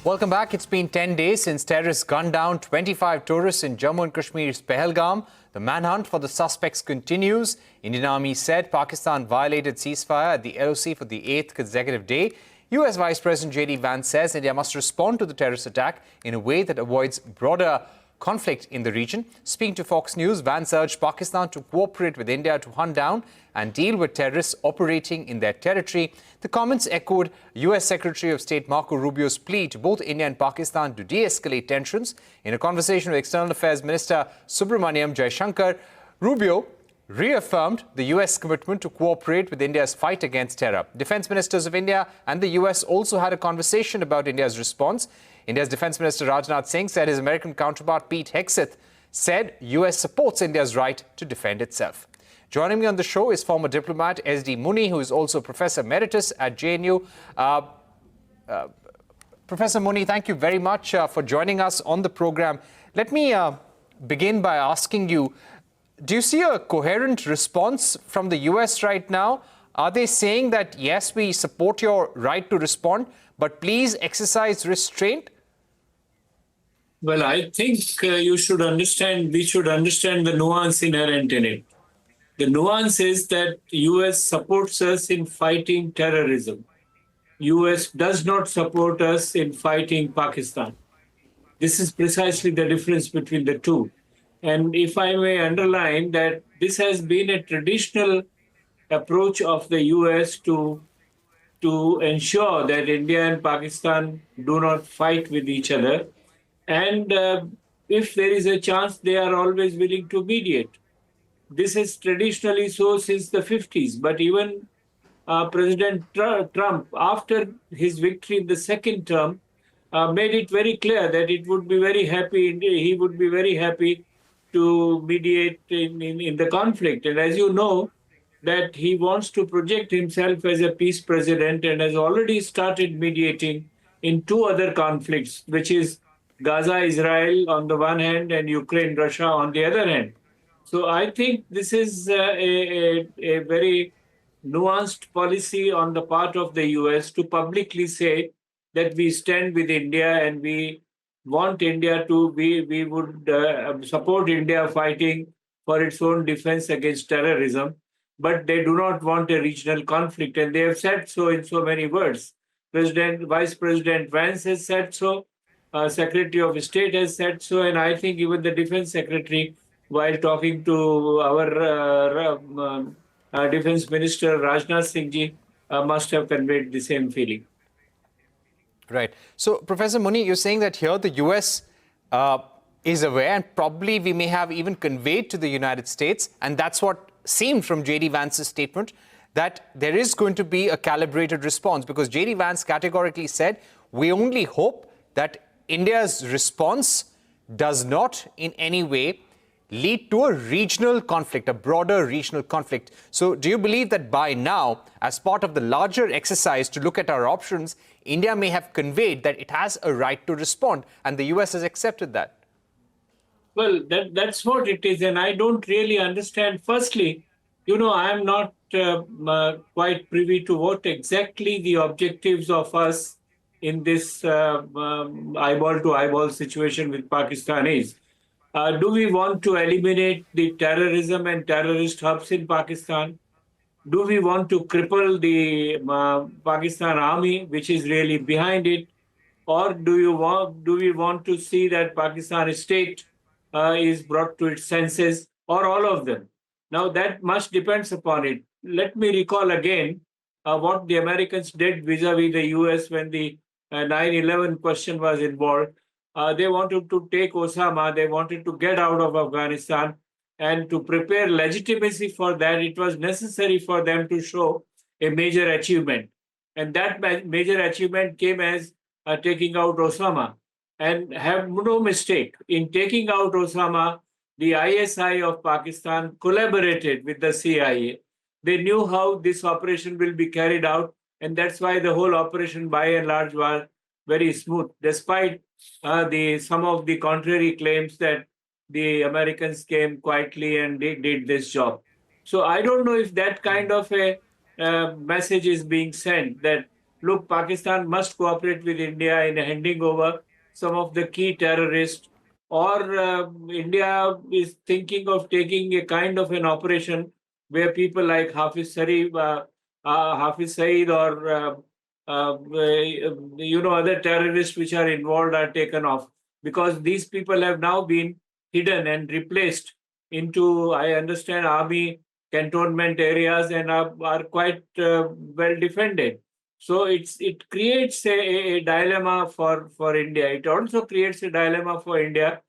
Welcome back. It's been 10 days since terrorists gunned down 25 tourists in Jammu and Kashmir's Pahalgam. The manhunt for the suspects continues. Indian Army said Pakistan violated ceasefire at the LOC for the 8th consecutive day. US Vice President JD Vance says India must respond to the terrorist attack in a way that avoids broader conflict in the region. Speaking to Fox News, Vance urged Pakistan to cooperate with India to hunt down and deal with terrorists operating in their territory. The comments echoed US Secretary of State Marco Rubio's plea to both India and Pakistan to de-escalate tensions. In a conversation with External Affairs Minister Subramaniam Jaishankar, Rubio reaffirmed the US commitment to cooperate with India's fight against terror. Defense ministers of India and the US also had a conversation about India's response. India's Defense Minister Rajnath Singh said his American counterpart Pete Hegseth said US supports India's right to defend itself. Joining me on the show is former diplomat SD Muni, who is also Professor Emeritus at JNU. Professor Muni, thank you very much for joining us on the program. Let me begin by asking you, do you see a coherent response from the US right now? Are they saying that, yes, we support your right to respond, but please exercise restraint? Well, I think we should understand the nuance inherent in it. The nuance is that US supports us in fighting terrorism. US does not support us in fighting Pakistan. This is precisely the difference between the two. And if I may underline that this has been a traditional approach of the US to ensure that India and Pakistan do not fight with each other. And if there is a chance, they are always willing to mediate. This is traditionally so since the 50s. But even President Trump, after his victory in the second term, made it very clear that he would be very happy to mediate in the conflict. And as you know, that he wants to project himself as a peace president and has already started mediating in two other conflicts, which is Gaza, Israel on the one hand and Ukraine, Russia on the other hand. So I think this is a very nuanced policy on the part of the US to publicly say that we stand with India and we want India to we would support India fighting for its own defense against terrorism, but they do not want a regional conflict. And they have said so in so many words. Vice President Vance has said so, Secretary of State has said so, and I think even the Defense Secretary, while talking to our Defense Minister Rajnath Singh ji, must have conveyed the same feeling. Right. So, Professor Muni, you're saying that here the US is aware, and probably we may have even conveyed to the United States, and that's what seemed from JD Vance's statement, that there is going to be a calibrated response, because JD Vance categorically said, we only hope that India's response does not in any way lead to a regional conflict, a broader regional conflict. So do you believe that by now, as part of the larger exercise to look at our options, India may have conveyed that it has a right to respond, and the US has accepted that? Well, that's what it is, and I don't really understand. Firstly, I am not quite privy to what exactly the objectives of us in this eyeball-to-eyeball situation with Pakistan is. Do we want to eliminate the terrorism and terrorist hubs in Pakistan? Do we want to cripple the Pakistan army, which is really behind it? Or do we want to see that Pakistan state is brought to its senses, or all of them? Now, that much depends upon it. Let me recall again what the Americans did vis-a-vis the US when the 9/11 question was involved. They wanted to take Osama, they wanted to get out of Afghanistan, and to prepare legitimacy for that, it was necessary for them to show a major achievement. And that major achievement came as taking out Osama. And have no mistake, in taking out Osama, the ISI of Pakistan collaborated with the CIA. They knew how this operation will be carried out, and that's why the whole operation, by and large, was very smooth, despite some of the contrary claims that the Americans came quietly and did this job. So I don't know if that kind of a message is being sent that look, Pakistan must cooperate with India in handing over some of the key terrorists, or India is thinking of taking a kind of an operation where people like Hafiz Saeed, or other terrorists which are involved are taken off, because these people have now been hidden and replaced into, I understand, army cantonment areas, and are quite well defended. So it creates a dilemma for India. It also creates a dilemma for India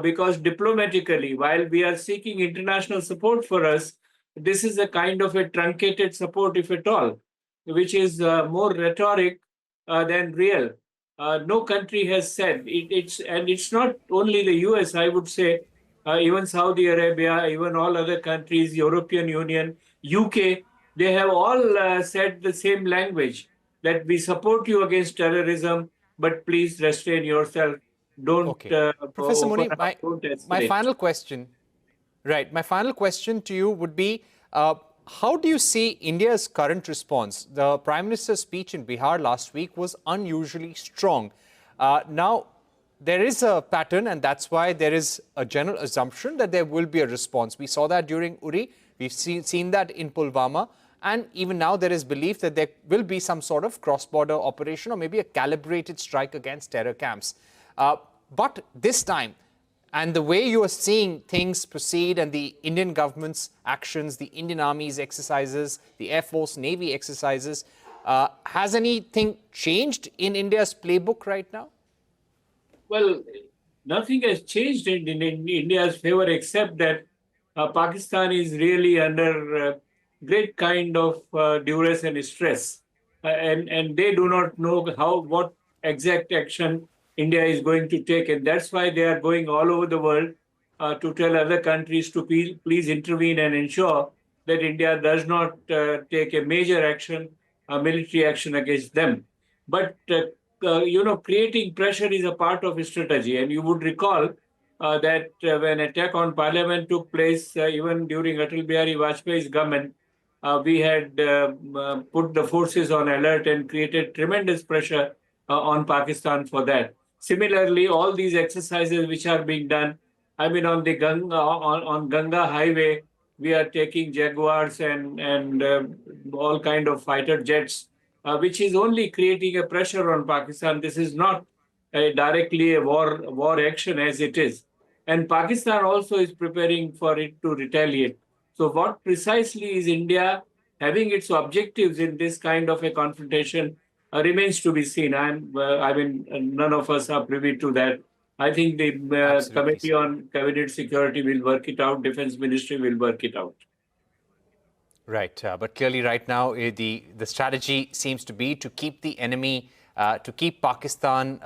because diplomatically, while we are seeking international support for us, this is a kind of a truncated support, if at all, which is more rhetoric than real. No country has said it's not only the US. I would say even Saudi Arabia, even all other countries, European Union, UK, they have all said the same language, that we support you against terrorism, but please restrain yourself. Don't Okay. Professor open Muni, up. Don't my escalate. final question, right, my final question to you would be, how do you see India's current response? The Prime Minister's speech in Bihar last week was unusually strong. Now, there is a pattern, and that's why there is a general assumption that there will be a response. We saw that during Uri. We've seen that in Pulwama. And even now, there is belief that there will be some sort of cross-border operation or maybe a calibrated strike against terror camps. But this time, and the way you are seeing things proceed and the Indian government's actions, the Indian Army's exercises, the Air Force, Navy exercises, has anything changed in India's playbook right now? Well, nothing has changed in India's favor, except that Pakistan is really under great kind of duress and stress, and they do not know what exact action India is going to take, and that's why they are going all over the world to tell other countries to please intervene and ensure that India does not take a major action, military action against them. But creating pressure is a part of strategy, and you would recall that when attack on Parliament took place, even during Atal Bihari Vajpayee's government, we had put the forces on alert and created tremendous pressure on Pakistan for that. Similarly, all these exercises which are being done, I mean, on the Ganga Highway, we are taking Jaguars and all kind of fighter jets, which is only creating a pressure on Pakistan. This is not directly a war action as it is. And Pakistan also is preparing for it to retaliate. So what precisely is India having its objectives in this kind of a confrontation remains to be seen. None of us are privy to that. I think the Absolutely, Committee sir. on Cabinet Security will work it out. Defense Ministry will work it out. Right, but clearly right now the strategy seems to be to keep the enemy, to keep Pakistan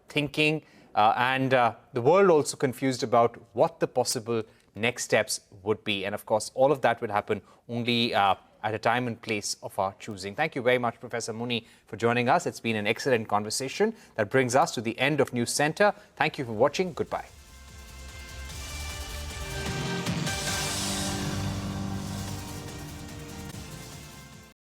thinking, and the world also confused about what the possible next steps would be. And of course, all of that would happen only at a time and place of our choosing. Thank you very much, Professor Muni, for joining us. It's been an excellent conversation that brings us to the end of News Center. Thank you for watching. Goodbye.